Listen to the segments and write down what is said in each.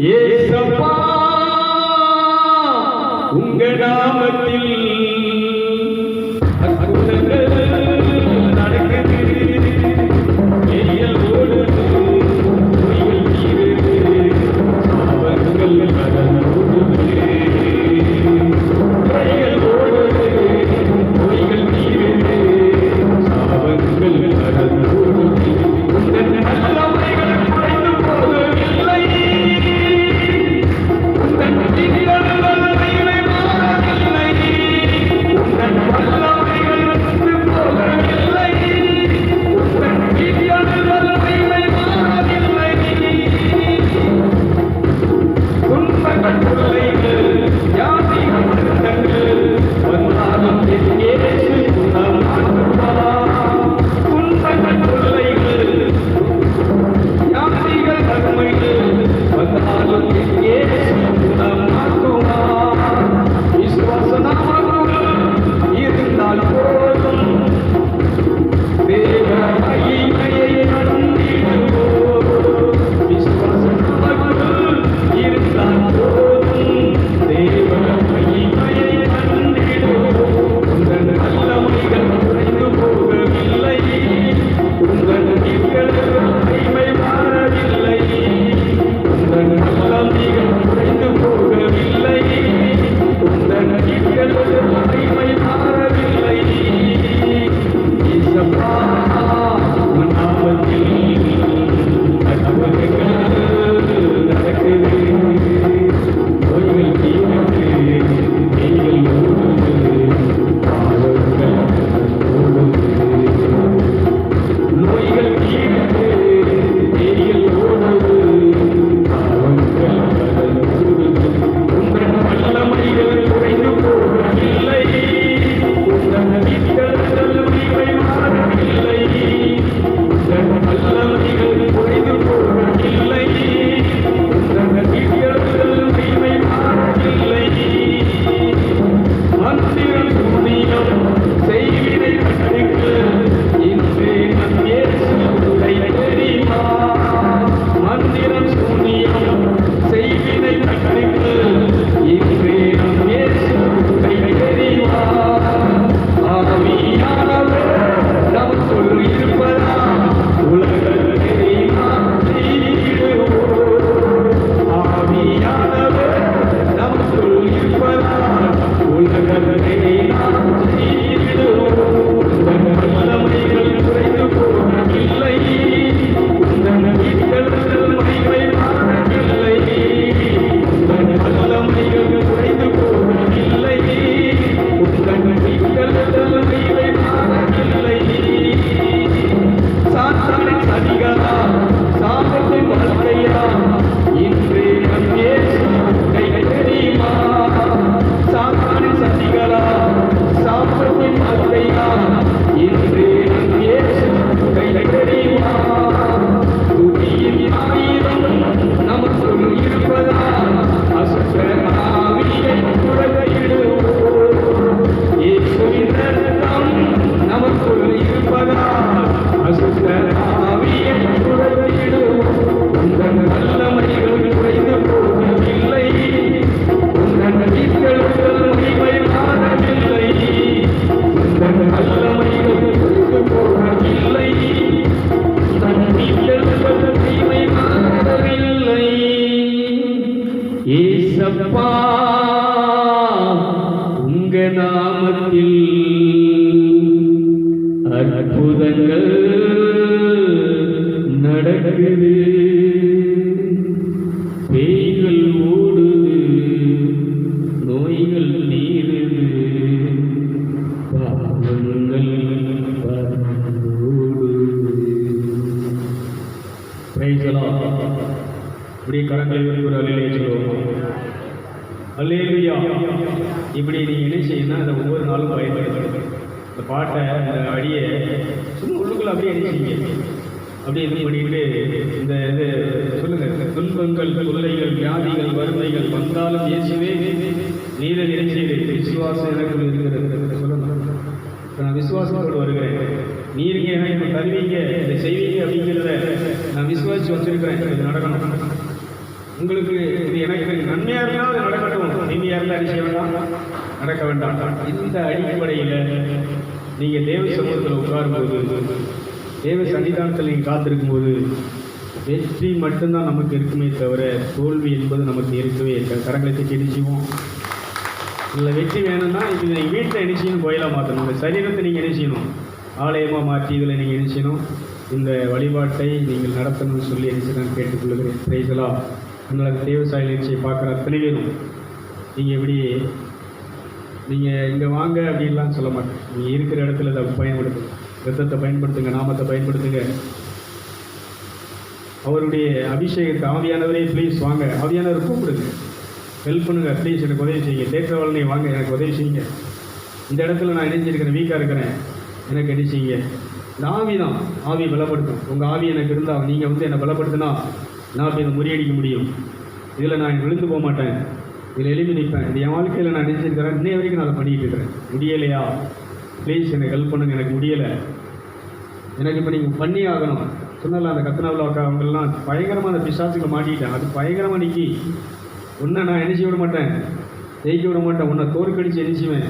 ஏசப்பா உங்க நாமத்தில் அற்புதங்கள் நடக்குது. எரியல் ஓடுது, பொய்கள் தீருது, சாபங்கள் கடந்தோடுது. எரியல் ஓடுது, பொய்கள் தீருது, சாபங்கள் கடந்தோடுது. உங்கள் நல்லவைகள் குறைந்து போகவில்லை. உங்கள் திட்டங்கள் மகிமை மாறவில்லை. உங்கள் வல்லமைகள் நின்று போகவில்லை. உங்கள் திட்டங்கள் மகிமை மாறவில்லை. துன்பங்கள் தொல்லைகள் வியாதிகள் வருத்தங்கள் வந்தாலும் என் இயேசு குணமாக்குவார். துன்பங்கள் தொல்லைகள் வியாதிகள் வறுமைகள் வந்தாலும் என் இயேசு குணமாக்குவார். விசுவாசமாக்குங்கள் இருந்தால் போதும், தேவ மகிமையை கண்டிடுவோம். விசுவாசமாக்குங்கள் இருந்தால் போதும், தேவ மகிமையை கண்டிடுவோம். உங்கள் வல்லமைகள் குறைந்து போகவில்லை. உங்கள் திங்கள் மகிமை மாறவில்லை. உங்கள் வல்லமைகள் குறைந்து போகவில்லை. உங்கள் திங்கள் மகிமை மாறவில்லை. இயேசப்பா உன் நாமத்தில் அற்புதங்கள் நடக்குது. நோய்கள் தீர்ந்து, பேய்கள் ஓடுது, பாவங்கள் ஓடுது. நோய்கள் தீர்ந்து, பேய்கள் ஓடுது, பாவங்கள் ஓடுது. உங்கள் வல்லமைகள் குறைந்து போகவில்லை. உங்கள் திங்கள் மகிமை மாறவில்லை. உங்கள் வல்லமைகள் குறைந்து போகவில்லை. உங்கள் திங்கள் மகிமை மாறவில்லை. மந்திரம் சூனியம் செய்வினை கட்டுக்கு இன்று நம் இயேசு உரை தெரியுமா? மந்திரம் சூனியம் செய்வினை கட்டுக்கு இன்று நம் இயேசு உரை தெரியுமா? ஆவியானவர் நமக்குள் இருப்பதா உலகத்தை நாம் செய்திடுவோம். ஆவியானவர் நமக்குள் இருப்பதா உலகத்தை நாம் செய்திடுவோம். உங்கள் வல்லமைகள் குறைந்து போகவில்லை. உங்கள் திங்கள் மகிமை மாறவில்லை. உங்கள் வல்லமைகள் குறைந்து போகவில்லை. உங்கள் திங்கள் மகிமை மாறவில்லை. சாத்தானின் சதிகளா, சாபத்தின் வாழ்க்கையா, இன்று நம் இயேசு கை தெரியுமா? சாத்தானின் சதிகளா, சாபத்தின் வாழ்க்கையா, இன்று நம் இயேசு கை தெரியுமா? துதியின் ஆயுதம் நமக்குள் இருப்பதா, அசுத்த ஆவியை புறக்கணிடுவோம். இயேசுவின் இரத்தம் நமக்குள் இருப்பதா, அசுத்த ஆவியை புறக்கணிடுவோம். உங்கள் வல்லமைகள் குறைந்து போகவில்லை. உங்கள் திங்கள் மகிமை மாறவில்லை. உங்கள் வல்லமைகள் குறைந்து போகவில்லை. உங்கள் திங்கள் மகிமை மாறவில்லை. ஏசப்பா உங்க நாமத்தில் அற்புதங்கள் நடக்குது. பேய்கள் ஓடுது, நோய்கள் நீருது, பாவங்கள் பறந்தோடுது. Praise the Lord. இப்படி கரங்களை ஒரு அல்லேலூயா சொல்லுவோம். அல்லேலூயா. இப்படி நீங்க என்ன செய்யணும், அதை ஒவ்வொரு நாளும் பயன்படுத்தணும். இந்த பாட்டை, இந்த அடியை சும்மா உள்ளுக்குள்ள அப்படியே என்ன செய்யுங்க, அப்படியே இது பண்ணிட்டு இந்த இது சொல்லுங்க. துன்பங்கள் தொல்லைகள் வியாதிகள் வறுமைகள் வந்தாலும் இயேசுவே நீரை இறைச்சியது விசுவாசம் எனக்கு இருக்கிறது சொல்லணும். நான் விசுவாசத்தோடு வருகிறேன். நீங்க எனக்கு தருவீங்க, இதை செய்வீங்க அப்படிங்கிறத நான் விசுவாசிச்சு வச்சிருக்கிறேன். இது நடக்கணும். உங்களுக்கு இது எனக்கு நன்மையாக இருந்தால் அது நடக்கட்டும், தீமையாக இருந்தால் என்ன செய்ய வேண்டாம், நடக்க வேண்டாம். இந்த அடிப்படையில் நீங்கள் தேவ சமூகத்தில் உட்காரும்போது, தேவ சன்னிதானத்தில் நீங்கள் காத்திருக்கும்போது வெற்றி மட்டும்தான் நமக்கு இருக்குமே தவிர தோல்வி என்பது நமக்கு இருக்கவே இல்லை. கரங்களை தட்டி செய்வோம். இல்லை வெற்றி வேணும்னா இது நீங்கள் வீட்டில் என்ன செய்யணும், கோயிலாக மாற்றணும். இந்த சரீரத்தை நீங்கள் என்ன செய்யணும், ஆலயமாக மாற்றி இதில் நீங்கள் என்ன செய்யணும், இந்த வழிபாட்டை நீங்கள் நடத்தணும்னு சொல்லி என்ன நான் கேட்டுக்கொள்கிறேன். பிரைஸலா. உங்களது தேவசாய நிகழ்ச்சியை பார்க்குற அத்தனை பேரும் நீங்கள் எப்படி நீங்கள் இங்கே வாங்க அப்படின்லாம் சொல்ல மாட்டேன். நீங்கள் இருக்கிற இடத்துல அதை பயன்படுத்துங்க, ரத்தத்தை பயன்படுத்துங்க, நாமத்தை பயன்படுத்துங்க. அவருடைய அபிஷேகத்தை ஆவியானவரே ப்ளீஸ் வாங்க, ஆவியானவர் கூப்பிடுங்க, ஹெல்ப் பண்ணுங்கள், ப்ளீஸ் எனக்கு உதவி செய்யுங்க, தேற்றவாளனை வாங்க எனக்கு உதவி செய்யுங்க, இந்த இடத்துல நான் இணைஞ்சிருக்கிறேன், வீக்காக இருக்கிறேன், எனக்கு என்ன செய்யுங்க. இந்த ஆவி தான், ஆவி பலப்படுத்தும். உங்கள் ஆவி எனக்கு இருந்தால் நீங்கள் என்னை பலப்படுத்தினா நான் இப்போ இதை முறியடிக்க முடியும். இதில் நான் விழுந்து போக மாட்டேன், இதில் எழுதி நிற்பேன். இது என் வாழ்க்கையில் நான் நினைச்சிருக்கிறேன், இன்னைய வரைக்கும் நான் பண்ணிகிட்டு இருக்கிறேன். முடியலையா, ப்ளீஸ் எனக்கு ஹெல்ப் பண்ணுங்கள், எனக்கு முடியலை, எனக்கு இப்போ நீங்கள் பண்ணி ஆகணும். சொன்னல அந்த கத்தனாவில் அவங்கெல்லாம் பயங்கரமாக அந்த பிசாசுகளை மாட்டிக்கிட்டேன். அது பயங்கரமாக நிற்கி உன்னை நான் எணிச்சு விட மாட்டேன், ஜெயிக்க விட மாட்டேன், உன்னை தோற்கடிச்சு எரிச்சுவேன்.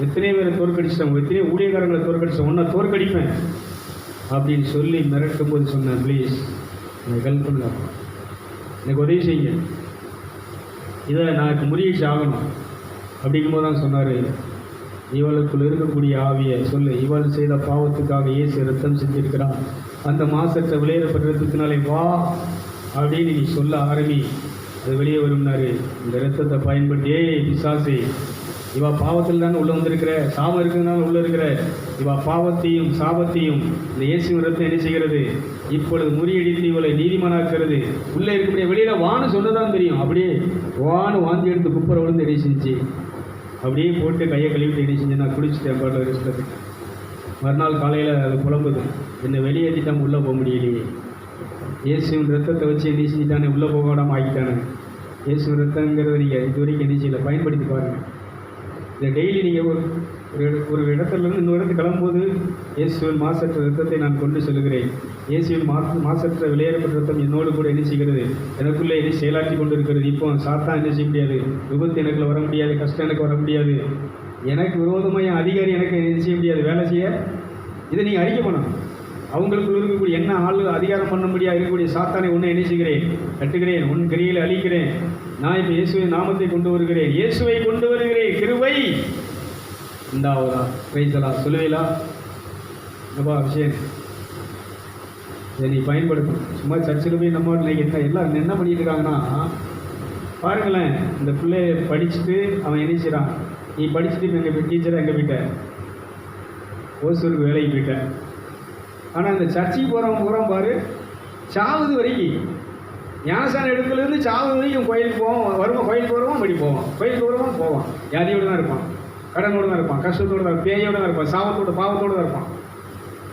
எத்தனையோ பேரை தோற்கடிச்சிட்டேன், எத்தனையோ ஊழியக்காரங்களை தோற்கடிச்சிட்டேன், உன்னை தோற்கடிப்பேன் அப்படின்னு சொல்லி மிரட்டும் போது சொன்னேன், ப்ளீஸ் எனக்கு ஹெல்ப் பண்ணுங்க, எனக்கு உதவி செய்யுங்க, இதை நான் இப்போ முறியடிச்சு ஆகணும். அப்படிங்கும்போது தான் சொன்னார், இவளுக்குள் இருக்கக்கூடிய ஆவியை சொல்லு, இவள் செய்த பாவத்துக்காக இயேசு ரத்தம் செஞ்சிருக்கிறான், அந்த மாசத்தை விளையாடப்பட்ட ரத்தத்தினாலே வா அப்படின்னு நீ சொல்ல ஆரம்பி, அது வெளியே வரும்னாரு. இந்த ரத்தத்தை பயன்படுத்தி, பிசாசு இவா பாவத்தில் தானே உள்ளே வந்திருக்கிற, சாபம் இருக்கிறதுனால உள்ளே இருக்கிற, இவா பாவத்தையும் சாபத்தையும் இந்த இயேசுவின் ரத்தம் என்ன செய்கிறது, இப்பொழுது முறியடித்து இவளை நீதிமானாக்கிறது. உள்ளே இருக்கக்கூடிய வெளியில் வான்னு சொன்னதான் தெரியும், அப்படியே வான்னு வாந்தி எடுத்து குப்பரை விழுந்து இடி செஞ்சு அப்படியே போட்டு கையை கழுவிட்டு இடி செஞ்சு நான் குடிச்சிட்டேன் பாட்டில் ரெஸ்ட்டில். மறுநாள் காலையில் அது புலம்புது, என்னை வெளியேற்றிட்டாமல் உள்ளே போக முடியலையே, இயேசுவின் ரத்தத்தை வச்சு என்ன செஞ்சுட்டானே, உள்ளே போக விடாமல் ஆகிட்டானே. இயேசுவின் ரத்தங்கிறத நீங்கள் இது வரைக்கும் என்ன செய்யலை, பயன்படுத்தி பாருங்கள். இதை டெய்லி நீங்கள் ஒரு இடத்துலேருந்து இன்னொரு இடத்துக்கு கிளம்பும்போது, இயேசுவின் மாசற்ற ரத்தத்தை நான் கொண்டு செல்கிறேன், இயேசுவின் மாசற்ற விளையாடப்பட்ட ரத்தம் என்னோடு கூட என்ன செய்கிறது, எனக்குள்ளே என்ன செயலாற்றி கொண்டு இருக்கிறது. இப்போ சாத்தான் என்ன செய்ய முடியாது, விபத்து எனக்கு வர முடியாது, கஷ்டம் எனக்கு வர முடியாது, எனக்கு விரோதமாக அதிகாரி எனக்கு என்ன செய்ய முடியாது, வேலை செய்ய. இதை நீங்கள் அறிக்கை பண்ணணும். அவங்களுக்குள்ள இருக்கக்கூடிய என்ன ஆள் அதிகாரம் பண்ண முடியாது இருக்கக்கூடிய சாத்தானை உன்னை என்ன செய்கிறேன், கட்டுகிறேன், உன் கிரியில் அழிக்கிறேன். நான் இப்போ இயேசுவின் நாமத்தை கொண்டு வருகிறேன், இயேசுவை கொண்டு வருகிறேன், கிருபை இந்தாவதா பிரைஸலா சொல்லுவீங்களா என்னப்பா விஷயம், இதை நீ பயன்படுத்தும். சும்மா சர்ச்சில் போய் நம்ம என்ன எல்லாம் என்ன பண்ணிட்டு இருக்காங்கன்னா பாருங்களேன், இந்த பிள்ளைய படிச்சுட்டு அவன் என்ன செய்கிறான், நீ படிச்சுட்டு இப்போ எங்கள் டீச்சராக எங்கே போயிட்ட, ஓசூருக்கு வேலைக்கு போயிட்டேன். ஆனால் இந்த சர்ச்சைக்கு போகிறவங்க பூரா பாரு, சாவுது வரைக்கும் ஞானசான இடத்துலேருந்து சாவு வரைக்கும் கோயிலுக்கு போவோம், வருவோம், கோயிலுக்கு வருவோம், படி போவோம், கோயிலுக்கு வருவோம், போவான், வியாதியோடு தான் இருப்பான், கடனோடு தான் இருப்பான், கஷ்டத்தோடு தான், பேயோடு தான் இருப்பான், சாபத்தோடு பாவத்தோடு தான் இருப்பான்.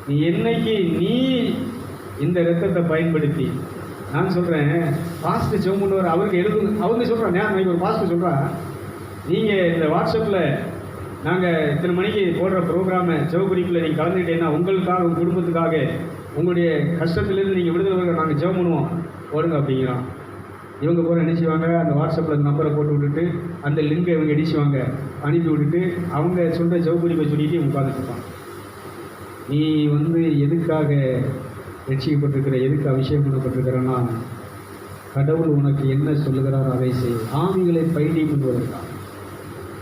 நீ என்னைக்கு நீ இந்த ரத்தத்தை பயன்படுத்தி, நான் சொல்கிறேன் பாஸ்ட்டு ஜெபம் பண்ணுவார், அவருக்கு அவங்க சொல்கிறேன், நான் ஒரு பாஸ்ட்டு சொல்கிறேன், நீங்கள் இந்த வாட்ஸ்அப்பில் நாங்கள் இத்தனை மணிக்கு போடுற ப்ரோக்ராமை ஜெபக்குறிப்பில் நீங்கள் கலந்துக்கிட்டேன்னா உங்களுக்காக, உங்கள் குடும்பத்துக்காக, உங்களுடைய கஷ்டத்துலேருந்து நீங்கள் விடுதலை நாங்கள் ஜெபம் பண்ணுவோம் போடுங்க அப்படிங்கிறான். இவங்க போகிற என்ன செய்வாங்க, அந்த வாட்ஸ்அப்பில் அந்த நம்பரை போட்டு விட்டுட்டு அந்த லிங்கை இவங்க அடிச்சுவாங்க, அனுப்பி விட்டுட்டு அவங்க சொல்கிற ஜெபக்குறிப்பை சொல்லிட்டு உட்காந்துருப்பாங்க. நீ எதுக்காக ரட்சிக்கப்பட்டிருக்கிற, எதுக்கு அபிஷேகம் பண்ணப்பட்டிருக்கிறன்னா, கடவுள் உனக்கு என்ன சொல்லுகிறாரோ அதை செய். ஆவிகளை பைண்டி பண்ணுவதற்காக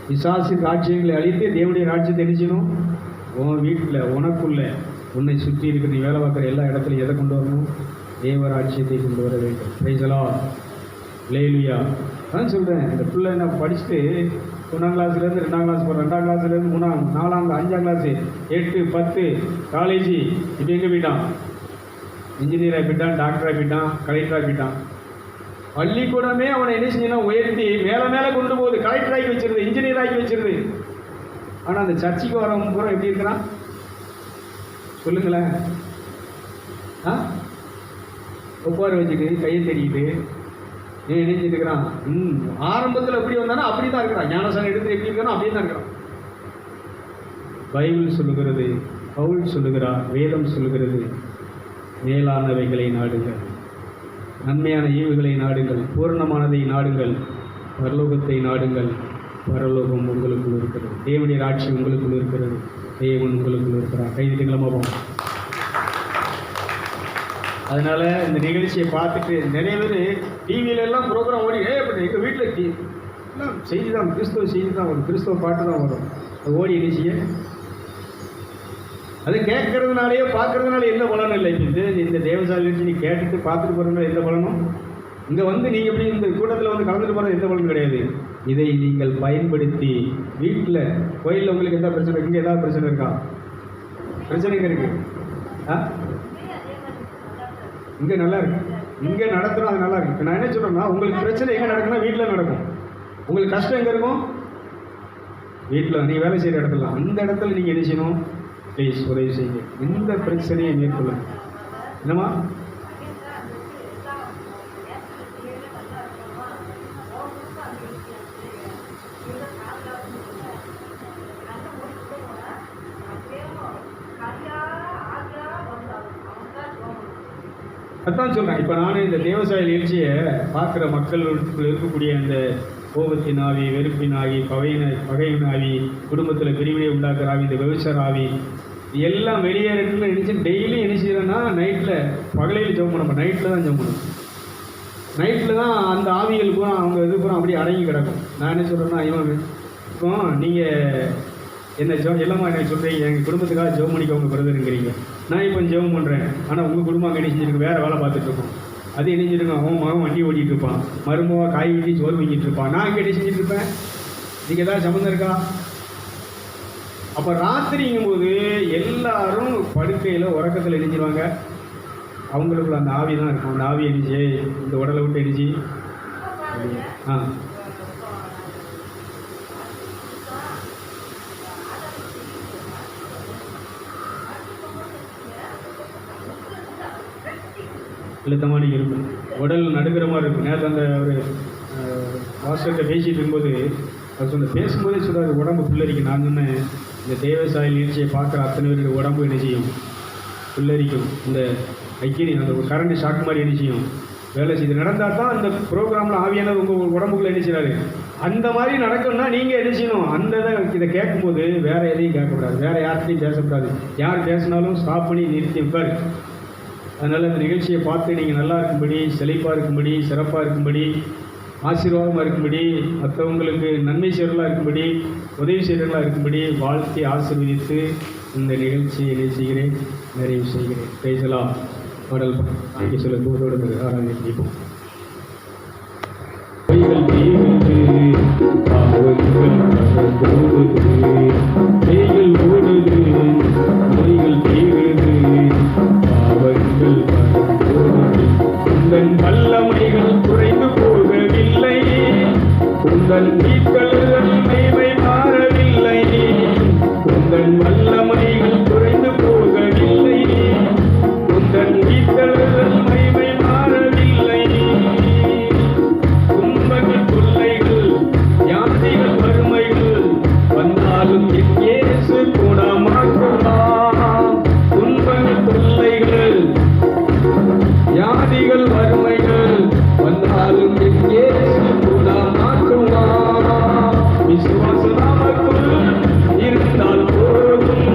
பிசாசு ராஜ்யங்களை அழித்து தேவனுடைய ராஜ்யத்தை எரிச்சணும். உன் வீட்டில் உனக்குள்ள உன்னை சுற்றி இருக்கிற நீ வேலை பார்க்குற எல்லா இடத்துலையும் எதை கொண்டு வரணும், தேவராஜ்யத்தை கொண்டு வர வேண்டும். பிரைஸலா லேலுயா. அதான் சொல்கிறேன், இந்த பிள்ளை நான் படிச்சுட்டு 1ஆம் கிளாஸ்லேருந்து 2ஆம் கிளாஸ் போகிறேன், 2ஆம் கிளாஸ்லேருந்து 3ஆம் 4ஆம் 5ஆம் கிளாஸு 8 10 காலேஜு, இப்போ எங்கே போயிட்டான், இன்ஜினியராக போயிட்டான், டாக்டராக போயிட்டான், கலெக்டராக போயிட்டான். பள்ளிக்கூடமே அவனை என்ன செஞ்சா உயர்த்தி மேலே மேலே கொண்டு போகுது, கலெக்டர் ஆகி வச்சிருது, இன்ஜினியர் ஆகி வச்சிருது. ஆனால் அந்த சர்ச்சைக்கு வரவங்க பூரா எப்படி இருக்கிறான் சொல்லுங்களேன். ஒப்பார வச்சுட்டு கையை தெரியுது ஏன் நினைச்சிட்டு இருக்கிறான். ஆரம்பத்தில் எப்படி வந்தானோ அப்படி தான் இருக்கிறான். ஞானசானம் எடுத்து எப்படி இருக்கிறானோ அப்படியே தான் இருக்கிறான். பைபிள் சொல்லுகிறது, பவுல் சொல்லுகிறார், வேதம் சொல்லுகிறது, மேலானவைகளை நாடுங்கள். நன்மையான ஈவுகளை நாடுங்கள், பூர்ணமானதை நாடுங்கள், பரலோகத்தை நாடுங்கள். பரலோகம் உங்களுக்குள் இருக்கிறது, தேவனுடைய ஆட்சி உங்களுக்குள் இருக்கிறது, தேவன் உங்களுக்குள் இருக்கிறார். கைதிகளமா போவோம். அதனால் இந்த நிகழ்ச்சியை பார்த்துட்டு நிறைய பேர் டிவியிலெல்லாம் ப்ரோக்ராம் ஓடி அப்படி எங்கள் வீட்டில் எல்லாம் செய்தி தான், கிறிஸ்தவ செய்தி தான் வரும், கிறிஸ்தவ பாட்டு தான் வரும். அது ஓடி நிகழ்ச்சியை அதை கேட்கறதுனாலேயோ பார்க்கறதுனால எந்த பலனும் இல்லை. இந்த தேவசாலை நிகழ்ச்சி நீ கேட்டுட்டு பார்த்துட்டு போகிறதுனால எந்த பலனும், இங்கே வந்து நீங்கள் எப்படி இந்த கூட்டத்தில் வந்து கலந்துட்டு போகிறது எந்த பலனும் கிடையாது. இதை நீங்கள் பயன்படுத்தி வீட்டில் கோயிலில் உங்களுக்கு எந்த பிரச்சனை, இங்கே ஏதாவது பிரச்சனை இருக்கா? பிரச்சனைங்க இருக்குது. இங்கே நல்லா இருக்கு, இங்கே நடத்துகிறோம், அது நல்லா இருக்கு. இப்போ நான் என்ன சொல்கிறேன்னா, உங்களுக்கு பிரச்சனை எங்கே நடக்குன்னா வீட்டில் நடக்கும். உங்களுக்கு கஷ்டம் எங்கே இருக்கும்? வீட்டில் நீங்கள் வேலை செய்கிற இடத்துல. அந்த இடத்துல நீங்கள் என்ன செய்யணும்? ப்ளீஸ் உதவி செய்யுங்க, இந்த பிரச்சனையை மேற்கொள்ளுங்க. என்னம்மா? அதான் சொல்கிறேன். இப்போ நான் இந்த தேவசாய நிகழ்ச்சியை பார்க்குற மக்களுக்குள்ள இருக்கக்கூடிய அந்த கோபத்தின் ஆவி, வெறுப்பின் ஆவி, பகையின் ஆவி, குடும்பத்தில் பிரிவினை உண்டாக்குற ஆவி, இந்த விவசாய ஆவி எல்லாம் வெளியேறதுன்னு நினச்சி டெய்லியும் என்ன செய்கிறேன்னா, நைட்டில் பகலையில் ஜெபம் பண்ண, நைட்டில் தான் ஜெபம் பண்ணணும். நைட்டில் தான் அந்த ஆவிகள் பூரா அவங்க இது பூரா அப்படியே அடங்கி கிடக்கும். நான் என்ன சொல்கிறேன்னா, இப்போ நீங்கள் என்ன எல்லாமா என்ன சொல்கிறீங்க, எங்கள் குடும்பத்துக்காக ஜெபம் பண்ணிக்கவங்க பிரதருங்கிறீங்க. நான் இப்போ ஜெபம் பண்ணுறேன், ஆனால் உங்கள் குடும்பம் அங்கே நினைச்சிருக்கு, வேறு வேலை பார்த்துட்ருக்கோம். அது நினைச்சிருங்க, அவன் மகன் வண்டி ஓட்டிகிட்டு இருப்பான், மருமக காய் வெட்டி சோறு வாங்கிட்டு இருப்பான், நான் இங்கே செஞ்சுட்டு இருப்பேன். நீங்கள் ஏதாவது சம்மந்தம் இருக்கா? அப்போ ராத்திரிங்கும் போது எல்லாரும் படுக்கையில் உறக்கத்தில் எரிஞ்சிருவாங்க. அவங்களுக்குள்ள அந்த ஆவி தான் இருக்கும். அந்த ஆவி எரிஞ்சு இந்த உடலை விட்டு எரிஞ்சு இழுத்தமான இருக்கும், உடல் நடுக்கிற மாதிரி இருக்கும். நேற்று அந்த ஒரு வாசல்கிட்ட பேசிகிட்டு இருக்கும்போது அவர் சொன்ன பேசும்போதே சொல்கிறார், உடம்பு புல்லரிக்கும். நான் சொன்னேன், இந்த தேவசாய நிகழ்ச்சியை பார்க்குற அத்தனை பேருடைய உடம்பு என்ன செய்யும்? புல்லரிக்கும். இந்த ஐக்கிரி அந்த ஒரு கரண்ட் ஷாக் மாதிரி என்ன செய்யும்? வேலை செய்து நடந்தால் தான் அந்த ப்ரோக்ராமில் ஆவியானது உங்கள் உடம்புக்குள்ளே என்ன செய்கிறாரு. அந்த மாதிரி நடக்கணும்னா நீங்கள் என்ன செய்யணும்? அந்த இதை கேட்கும்போது வேறு எதையும் கேட்கக்கூடாது, வேறு யார்கிட்டையும் பேசக்கூடாது. யார் பேசினாலும் ஸ்டாப் பண்ணி நிறுத்தி உட்காரு. அதனால் இந்த நிகழ்ச்சியை பார்த்து நீங்கள் நல்லா இருக்கும்படி, செழிப்பாக இருக்கும்படி, சிறப்பாக இருக்கும்படி, ஆசீர்வாதமாக இருக்கும்படி, மற்றவங்களுக்கு நன்மை செய்கிறவர்களாக இருக்கும்படி, உதவி செய்கிறவர்களாக இருக்கும்படி வாழ்த்தி ஆசீர்வதித்து இந்த நிகழ்ச்சியை செய்கிறேன், நிறைவு செய்கிறேன். பேசலாம் பாடல் பாக்கி சில தூரோடு ஆராய்ச்சிப்போம். உந்தன் வல்லமைகள் குறைந்து போகவில்லை, உந்தன் மீட்களுதல் மேன்மை மாறவில்லை. உந்தன் வல்லமைகள் குறைந்து போகவில்லை, உந்தன் மீட்களுதல் மேன்மை மாறவில்லை. துன்பங்கள் தொல்லைகள் யாத்திகள் வறுமைகள் வந்தாலும் இயேசு குணமாக்குவார். துன்பங்கள் தொல்லைகள் வியாதிகள் வறுமைகள் வந்தாலும் இயேசு குணமாக்குவார். விசுவாசம் நமக்குள் இருந்தால் போதும்,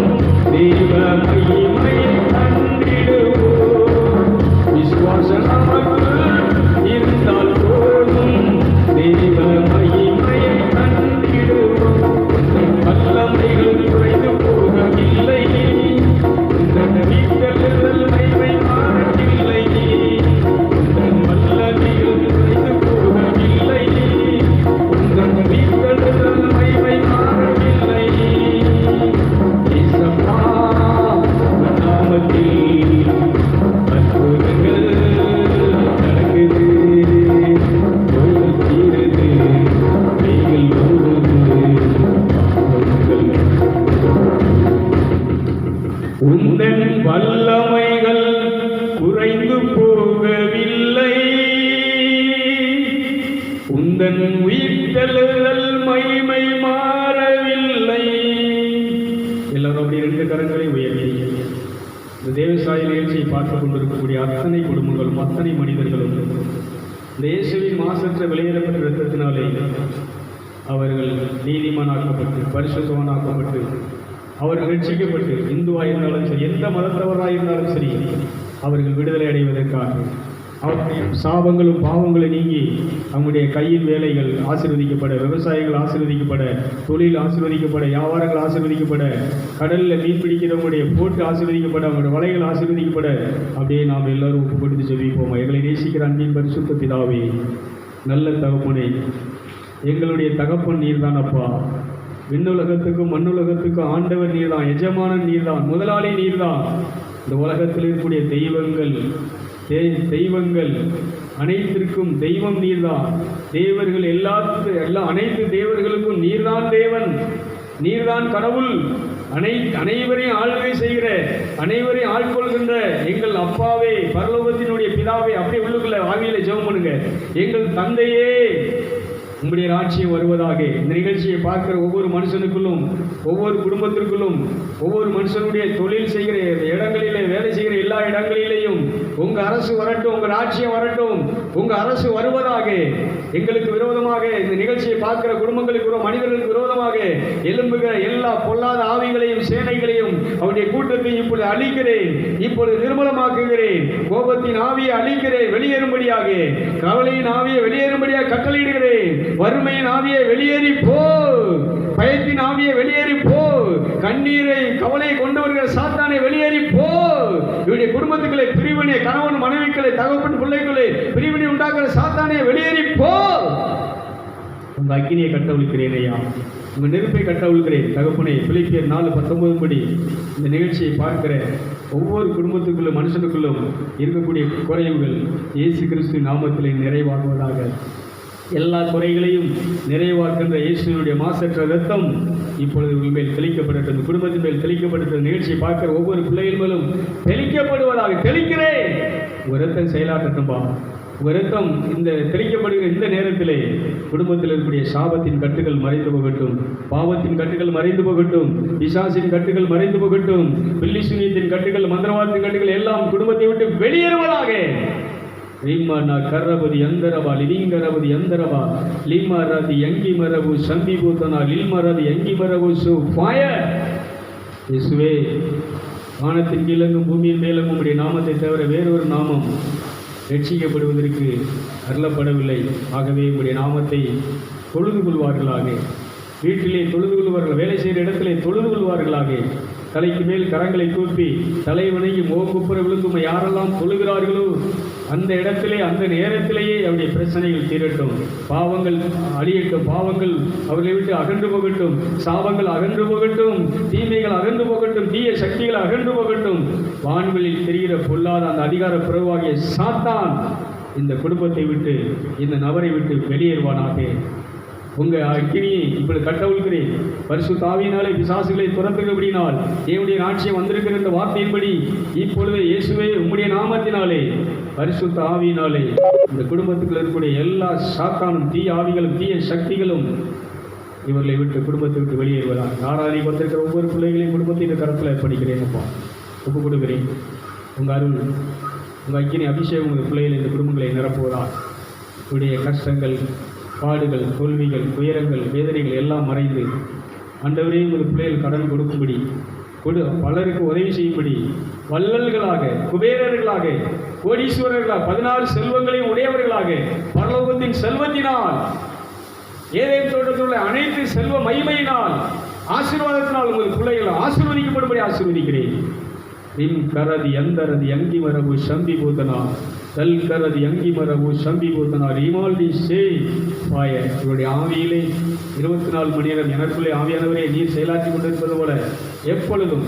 தேவ மகிமையை கண்டிடுவோம். விசுவாசம் நமக்குள் இருந்தால் போதும், தேவ மகிமையை கண்டிடுவோம். வல்லமைகள் குறைந்து போகவில்லை, இந்த வீட்டல் மகிமை மாறவில்லை. உந்தன் வல்லமைகள் குறைந்து போகவில்லை, உந்தன் உயிர்த்தெழுதல் மகிமை மாறவில்லை. எல்லாரும் அப்படி ரெண்டு கரங்களை உயர்த்தி இந்த தேவசாய நிகழ்ச்சியை பார்த்து கொண்டிருக்கக்கூடிய அத்தனை குடும்பங்களும் அத்தனை மனிதர்களும் இந்த இயேசுவின் மாசற்ற வெளியேறப்பட்ட இரத்தத்தினாலே அவர்கள் நீதிமானாக்கப்பட்டு பரிசுத்தவானாக்கப்பட்டு அவர்கள் ரட்சிக்கப்பட்டு இந்துவாக இருந்தாலும் சரி, எந்த மதத்தவராக இருந்தாலும் சரி, அவர்கள் விடுதலை அடைவதற்காக அவருடைய சாபங்களும் பாவங்களும் நீங்கி அவங்களுடைய கையின் வேலைகள் ஆசீர்வதிக்கப்பட, விவசாயிகள் ஆசீர்வதிக்கப்பட, தொழில் ஆசீர்வதிக்கப்பட, வியாபாரங்கள் ஆசீர்வதிக்கப்பட, கடலில் மீன் பிடிக்கிறவங்களுடைய போட்டு ஆசீர்வதிக்கப்பட, அவங்களுடைய வலைகள் ஆசீர்வதிக்கப்பட, அப்படியே நாம் எல்லாரும் ஒப்பு கொடுத்து ஜெபிப்போம். எங்களை நேசிக்கிற அன்பின் பரிசுத்த பிதாவே, நல்ல தகப்பனே, எங்களுடைய தகப்பன் நீர்தான் அப்பா. விண்ணுலகத்துக்கும் மண்ணுலகத்துக்கும் ஆண்டவர் நீர்தான், எஜமானன் நீர்தான், முதலாளி நீர்தான். இந்த உலகத்தில் இருக்கக்கூடிய தெய்வங்கள் அனைத்திற்கும் தெய்வம் நீர்தான். தேவர்கள் அனைத்து தேவர்களுக்கும் நீர்தான் தேவன், நீர்தான் கடவுள். அனைவரையும் ஆளுகை செய்கிற, அனைவரையும் ஆட்கொள்கின்ற எங்கள் அப்பாவே, பரலோகத்தினுடைய பிதாவே, அப்படியே உள்ளுக்குள்ள ஆவியில ஜெபம் பண்ணுங்க. எங்கள் தந்தையே, உங்களுடைய ராட்சியம் வருவதாக. இந்த நிகழ்ச்சியை பார்க்கிற ஒவ்வொரு மனுஷனுக்குள்ளும், ஒவ்வொரு குடும்பத்திற்குள்ளும், ஒவ்வொரு மனுஷனுடைய தொழில் செய்கிற இடங்களிலே, வேலை செய்கிற எல்லா இடங்களிலேயும் உங்க அரசு வரட்டும், உங்க ராட்சியம் வரட்டும், உங்க அரசு வருவதாக. எங்களுக்கு விரோதமாக இந்த நிகழ்ச்சியை பார்க்கிற குடும்பங்களுக்கு, மனிதர்களுக்கு விரோதமாக எழும்புகிற எல்லா பொல்லாத ஆவிகளையும் சேனைகளையும் அவருடைய கூட்டத்தை இப்பொழுது அழிக்கிறேன், இப்பொழுது நிர்மலமாக்குகிறேன். கோபத்தின் ஆவியை அழிக்கிறேன், வெளியேறும்படியாக. கவலையின் ஆவியை வெளியேறும்படியாக கட்டளையிடுகிறேன். வறுமையின் ஆவியை வெளியேறி போ, பயத்தின் ஆவியை வெளியேறி போ, கண்ணீரை கவலையை கொண்டு வருகிற சாத்தானை வெளியேறி போ. இவருடைய குடும்பத்துக்களை பிரிவினை, கணவன் மனைவிகளை, தகப்பன் பிள்ளைகளை பிரிவினை உண்டாக்குற சாத்தானை வெளியேறி போ. உங்க அக்கினியை கட்டவிழ்கிறேன் ஐயா, உங்க நெருப்பை கட்டவிழ்கிறேன் தகப்பனே. பிலிப்பியர் 4:19 படி இந்த நிகழ்ச்சியை பார்க்கிற ஒவ்வொரு குடும்பத்துக்குள்ளும் மனுஷனுக்குள்ளும் இருக்கக்கூடிய குறைவுகள் இயேசு கிறிஸ்து நாமத்திலே நிறைவாகுவதாக. எல்லா குறைகளையும் நிறைவாக்குகின்ற இயேசுவினுடைய மாசற்ற இரத்தம் இப்பொழுது உங்கள் மேல் தெளிக்கப்படட்டும். இந்த குடும்பத்தின் மேல் தெளிக்கப்பட்ட நிகழ்ச்சியை பார்க்கிற ஒவ்வொரு பிள்ளைகள் மேலும் தெளிக்கப்படுவதாக. தெளிக்கிறேன், உங்கள் இரத்தம் செயலாற்றட்டும்பா. உங்கள் இரத்தம் இந்த தெளிக்கப்படுகிற இந்த நேரத்திலே குடும்பத்தில் இருக்கக்கூடிய சாபத்தின் கட்டுகள் மறைந்து போகட்டும், பாவத்தின் கட்டுகள் மறைந்து போகட்டும், பிசாசின் கட்டுகள் மறைந்து போகட்டும், பில்லி சூனியத்தின் கட்டுகள், மந்திரவாதத்தின் கட்டுகள் எல்லாம் குடும்பத்தை விட்டு வெளியேறுவதாக. ரீமானா கரபதி அந்தரவா லிவிங்கரபதி அந்தரவா லீமாரதி யங்கி மரபு சம்பி பூத்தனா லில்மரதி யங்கி மரபு சு ஃபயர். இயேசுவே, வானத்தின் கீழங்கும் பூமியின் மேலும் உம்முடைய நாமத்தை தவிர வேறொரு நாமம் ரட்சிக்கப்படுவதற்கு அருளப்படவில்லை. ஆகவே உம்முடைய நாமத்தை தொழுது கொள்வார்களாக, வீட்டிலே தொழுது கொள்வார்கள், வேலை செய்கிற இடத்திலே தொழுது கொள்வார்களாக. தலைக்கு மேல் கரங்களை கூப்பி தலை வணங்கி முகங்குப்புற விழுந்தும் யாரெல்லாம் தொழுகிறார்களோ அந்த இடத்திலே, அந்த நேரத்திலேயே அவருடைய பிரச்சனைகள் தீரட்டும், பாவங்கள் அழியட்டும், பாவங்கள் அவர்களை விட்டு அகன்று போகட்டும், சாபங்கள் அகன்று போகட்டும், தீமைகள் அகன்று போகட்டும், தீய சக்திகள் அகன்று போகட்டும். வான்களில் தெரிகிற பொல்லாத அந்த அதிகார பிரபுவாகிய சாத்தான் இந்த குடும்பத்தை விட்டு, இந்த நபரை விட்டு வெளியேறுவானாக. உங்க அக்கினியை இப்படி கட்டவிழ்கிறேன். பரிசுத்த ஆவியினாலே பிசாசுகளை துரத்துகிறபடினால் தேவனுடைய ராட்சியம் வந்திருக்கிற இந்த வார்த்தையின்படி இப்பொழுது இயேசுவே உம்முடைய நாமத்தினாலே, பரிசுத்த ஆவியினாலே இந்த குடும்பத்துக்குள்ள இருக்கக்கூடிய எல்லா சாத்தானும், தீய ஆவிகளும், தீய சக்திகளும் இவர்களை விட்டு குடும்பத்தை விட்டு வெளியேறுவதாக. ஆராதனை வந்திருக்கிற ஒவ்வொரு பிள்ளைகளையும் குடும்பத்தின் கருத்தில் படிக்கிறேன் அப்பா, ஒப்பு கொடுக்கிறேன். உங்கள் அருள், உங்கள் அக்கினி அபிஷேகம் உங்கள் பிள்ளைகள் இந்த குடும்பங்களை நிரப்புவதாக. உடைய கஷ்டங்கள், பாடுகள், தோல்விகள், துயரங்கள், வேதனைகள் எல்லாம் மறைந்து ஆண்டவரே உங்கள் பிள்ளைகள் கடன் கொடுக்கும்படி, பலருக்கு உதவி செய்யும்படி, வள்ளல்களாக, குபேரர்களாக, கோடீஸ்வரர்களாக, 16 செல்வங்களையும் உடையவர்களாக, பரலோகத்தின் செல்வத்தினால், ஏதேன் தோட்டத்தில் உள்ள அனைத்து செல்வ மகிமையினால், ஆசீர்வாதத்தினால் உங்கள் பிள்ளைகள் ஆசீர்வதிக்கப்படும்படி ஆசீர்வதிக்கிறேன். நின் கரதி அந்தரதி அங்கி மரபு சம்பி பூத்தனா தல் கரதி அங்கி மரபு சம்பி பூத்தனா ரிமால்டி சே பாய. இவருடைய ஆவியிலே 24 மணி நேரம் எனக்குள்ளே ஆவியானவரே நீர் செயலாற்றி கொண்டிருப்பது போல எப்பொழுதும்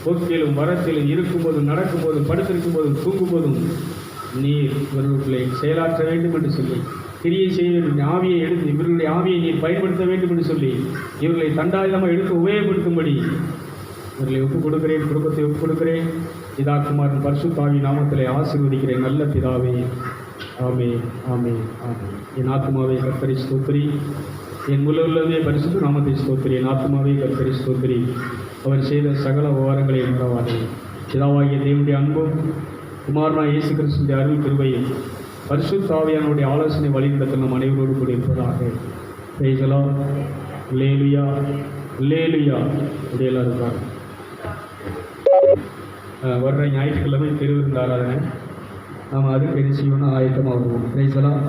போக்கிலும் வரத்திலும் இருக்கும்போதும், நடக்கும்போதும், படுத்திருக்கும் போதும், தூங்கும் போதும் நீர் இவர்களுக்குள்ளே செயலாற்ற வேண்டும் என்று சொல்லி, கிரியை செய்ய வேண்டும், ஆவியை எடுத்து இவர்களுடைய ஆவியை நீர் பயன்படுத்த வேண்டும் என்று சொல்லி, இவர்களை தண்டாயுதமாக எடுத்து உபயோகப்படுத்தும்படி இவர்களை ஒப்புக் கொடுக்கிறேன். குடும்பத்தை ஒப்புக் கொடுக்கிறேன். பிதா குமாரன் பரிசுத்த ஆவி நாமத்திலே ஆசீர்வதிக்கிறேன். நல்ல பிதாவே, ஆமே ஆமே ஆமே. என் ஆத்மாவை கர்த்தரை ஸ்தோத்திரி, என் முழுவதுமே பரிசுத்த நாமத்தை ஸ்தோத்திரி. என் ஆத்மாவை கர்த்தரை ஸ்தோத்திரி, அவர் செய்த சகல உபகாரங்களை மறவாதே. பிதாவாகிய தேவனுடைய அன்பும் குமாரனா இயேசு கிறிஸ்துவின் அருள் கிருபையும் பரிசுத்த ஆவியானவருடைய ஆலோசனை வழிநடத்தல் நம் அனைவரோடு கூட இருப்பதாக. Praise the lord. Hallelujah, hallelujah. அப்படியே எல்லாரும் இருக்காங்க. வர்ற ஞாயிற்றுக்கிழமை திருவிருந்து ஆராதனை. நாம் அதுக்கு என்ன செய்யணும்னா ஆயத்தமாக வருவோம். Price the Lord.